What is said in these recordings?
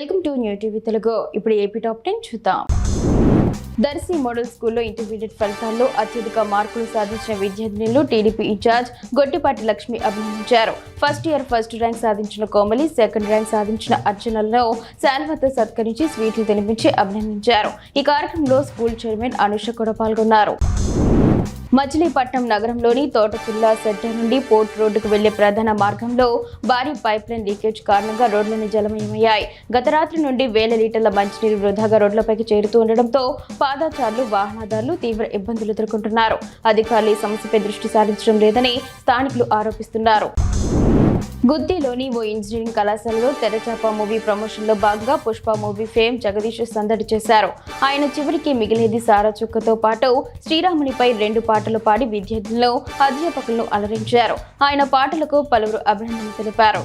Welcome to new TV Telugu. ఇప్పుడు AP top 10 చూద్దాం. Darsi model స్కూల్లో ఇంటర్మీడియట్ ఫలితాల్లో అత్యధిక మార్కులు సాధించిన విద్యార్థినులు టీడీపీ ఇన్ఛార్జ్ గొట్టిపాటి లక్ష్మి అభినందించారు. ఫస్ట్ ఇయర్ ఫస్ట్ ర్యాంక్ సాధించిన కోమలి, సెకండ్ ర్యాంక్ సాధించిన అర్చనలను శాల్వాతో సత్కరించి స్వీట్లు తినిపించి అభినందించారు. ఈ కార్యక్రమంలో స్కూల్ చైర్మన్ అనుష కూడా పాల్గొన్నారు. మచిలీపట్నం నగరంలోని తోటతుల్లా సెంటర్ నుండి పోర్ట్ రోడ్డుకు వెళ్లే ప్రధాన మార్గంలో భారీ పైప్లైన్ లీకేజ్ కారణంగా రోడ్లన్నీ జలమయమయ్యాయి. గత రాత్రి నుండి వేల లీటర్ల మంచినీరు వృధాగా రోడ్లపైకి చేరుతూ ఉండడంతో పాదచారులు, వాహనదారులు తీవ్ర ఇబ్బందులు ఎదుర్కొంటున్నారు. అధికారులు ఈ సమస్యపై దృష్టి సారించడం లేదని స్థానికులు ఆరోపిస్తున్నారు. గుత్తిలోని ఓ ఇంజనీరింగ్ కళాశాలలో తెరచాప మూవీ ప్రమోషన్ లో భాగంగా పుష్ప మూవీ ఫేమ్ జగదీష్ సందడి చేశారు. ఆయన చివరికి మిగిలేది సారా చుక్కతో పాటు శ్రీరామునిపై 2 పాటలు పాడి విద్యార్థులను, అధ్యాపకులను అలరించారు. ఆయన పాటలకు పలువురు అభినందనలు తెలిపారు.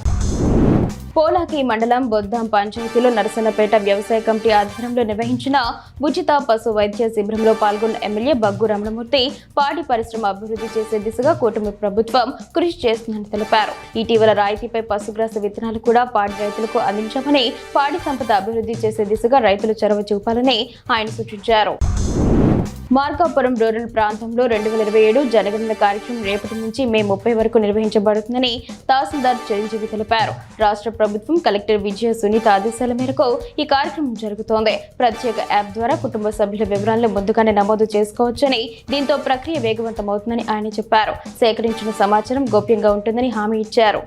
పోలాకి మండలం బొద్దాం పంచాయతీలో నరసన్నపేట వ్యవసాయ కమిటీ ఆధ్వర్యంలో నిర్వహించిన ఉచిత పశు వైద్య శిబిరంలో పాల్గొన్న ఎమ్మెల్యే బగ్గు రమణమూర్తి పాడి పరిశ్రమ అభివృద్ధి చేసే దిశగా కూటమి ప్రభుత్వం కృషి చేస్తుందని తెలిపారు. ఇటీవల రాయితీపై పశుగ్రాస విత్తనాలు కూడా పాడి రైతులకు అందించామని, పాడి సంపద అభివృద్ధి చేసే దిశగా రైతులు చొరవ చూపాలని ఆయన సూచించారు. మార్కాపురం రూరల్ ప్రాంతంలో 2027 జనగణన కార్యక్రమం రేపటి నుంచి మే 30 వరకు నిర్వహించబడుతుందని తహసీల్దార్ చిరంజీవి తెలిపారు. రాష్ట్ర ప్రభుత్వం కలెక్టర్ విజయ సునీత ఆదేశాల మేరకు ఈ కార్యక్రమం జరుగుతోంది. ప్రత్యేక యాప్ ద్వారా కుటుంబ సభ్యుల వివరాలను ముందుగానే నమోదు చేసుకోవచ్చని, దీంతో ప్రక్రియ వేగవంతమవుతుందని ఆయన చెప్పారు. సేకరించిన సమాచారం గోప్యంగా ఉంటుందని హామీ ఇచ్చారు.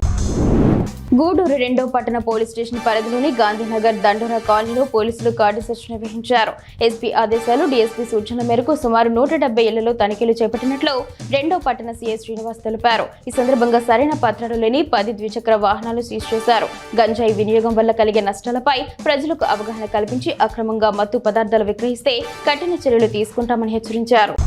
గూడూరు 2వ పట్టణ పోలీస్ స్టేషన్ పరిధిలోని గాంధీనగర్ దండోరా కాలనీలో పోలీసులు కార్డు సెర్చ్ నిర్వహించారు. ఎస్పీ ఆదేశాలు, డీఎస్పీ సూచనల మేరకు సుమారు 170 ఇళ్లలో తనిఖీలు చేపట్టినట్లు 2వ పట్టణ సీఐ శ్రీనివాస్ తెలిపారు. ఈ సందర్భంగా సరైన పత్రాలు లేని 10 ద్విచక్ర వాహనాలు సీజ్ చేశారు. గంజాయి వినియోగం వల్ల కలిగే నష్టాలపై ప్రజలకు అవగాహన కల్పించి అక్రమంగా మత్తు పదార్థాలు విక్రయిస్తే కఠిన చర్యలు తీసుకుంటామని హెచ్చరించారు.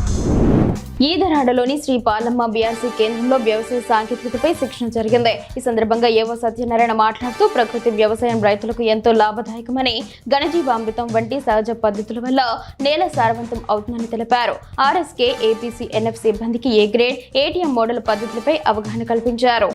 ఈదరాడలోని శ్రీ పాలమ్మ బీఆర్సీ కేంద్రంలో వ్యవసాయ సాంకేతికతపై శిక్షణ జరిగింది. ఈ సందర్భంగా ఏవో సత్యనారాయణ మాట్లాడుతూ ప్రకృతి వ్యవసాయం రైతులకు ఎంతో లాభదాయకమని, ఘనజీవామృతం వంటి సహజ పద్ధతుల వల్ల నేల సారవంతం అవుతుందని తెలిపారు. ఆర్ఎస్కే, ఏపీసీ, ఎన్ఎఫ్ సిబ్బందికి ఏ గ్రేడ్, ఏటీఎం మోడల్ పద్ధతులపై అవగాహన కల్పించారు.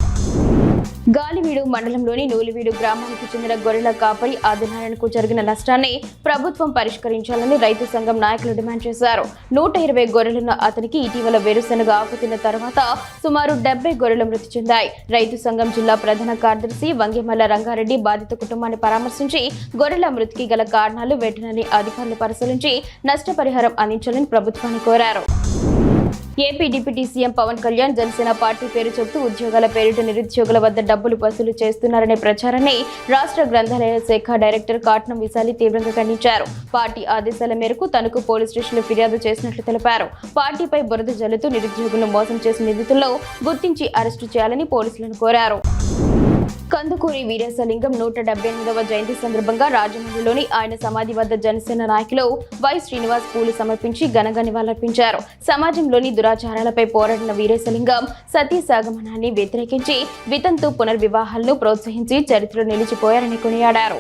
గాలివీడు మండలంలోని నూలివీడు గ్రామానికి చెందిన గొర్రెల కాపరి ఆదినారాయణకు జరిగిన నష్టాన్ని ప్రభుత్వం పరిష్కరించాలని రైతు సంఘం నాయకులు డిమాండ్ చేశారు. 120 గొర్రెలున్న అతనికి ఇటీవల వేరుశెనగ ఆకు తిన్న తర్వాత సుమారు 70 గొర్రెలు మృతి చెందాయి. రైతు సంఘం జిల్లా ప్రధాన కార్యదర్శి వంగిమల్ల రంగారెడ్డి బాధిత కుటుంబాన్ని పరామర్శించి గొర్రెల మృతికి గల కారణాలు వెటనరీ అధికారులు పరిశీలించి నష్టపరిహారం అందించాలని ప్రభుత్వాన్ని కోరారు. AP deputy CM Pawan Kalyan Janasena party పేరు చెబుతూ ఉద్యోగాల పేరిట నిరుద్యోగుల వద్ద డబ్బులు వసూలు చేస్తున్నారనే ప్రచారాన్ని రాష్ట్ర గ్రంథాలయ శాఖ డైరెక్టర్ కాట్నం విశాలి తీవ్రంగా ఖండించారు. పార్టీ ఆదేశాల మేరకు తనకు పోలీస్ స్టేషన్లో ఫిర్యాదు చేసినట్లు తెలిపారు. పార్టీపై బురద జల్లుతూ నిరుద్యోగులను మోసం చేసిన నిందితులను గుర్తించి అరెస్టు చేయాలని పోలీసులను కోరారు. కందుకూరి వీరేశలింగం 178వ జయంతి సందర్భంగా రాజమండ్రిలోని ఆయన సమాధి వద్ద జనసేన నాయకులు వై శ్రీనివాస్ పూలు సమర్పించి ఘనంగా నివాళులర్పించారు. సమాజంలోని దురాచారాలపై పోరాడిన వీరేశలింగం సతీ సహగమనాన్ని వ్యతిరేకించి వితంతు పునర్వివాహాలను ప్రోత్సహించి చరిత్రలో నిలిచిపోయారని కొనియాడారు.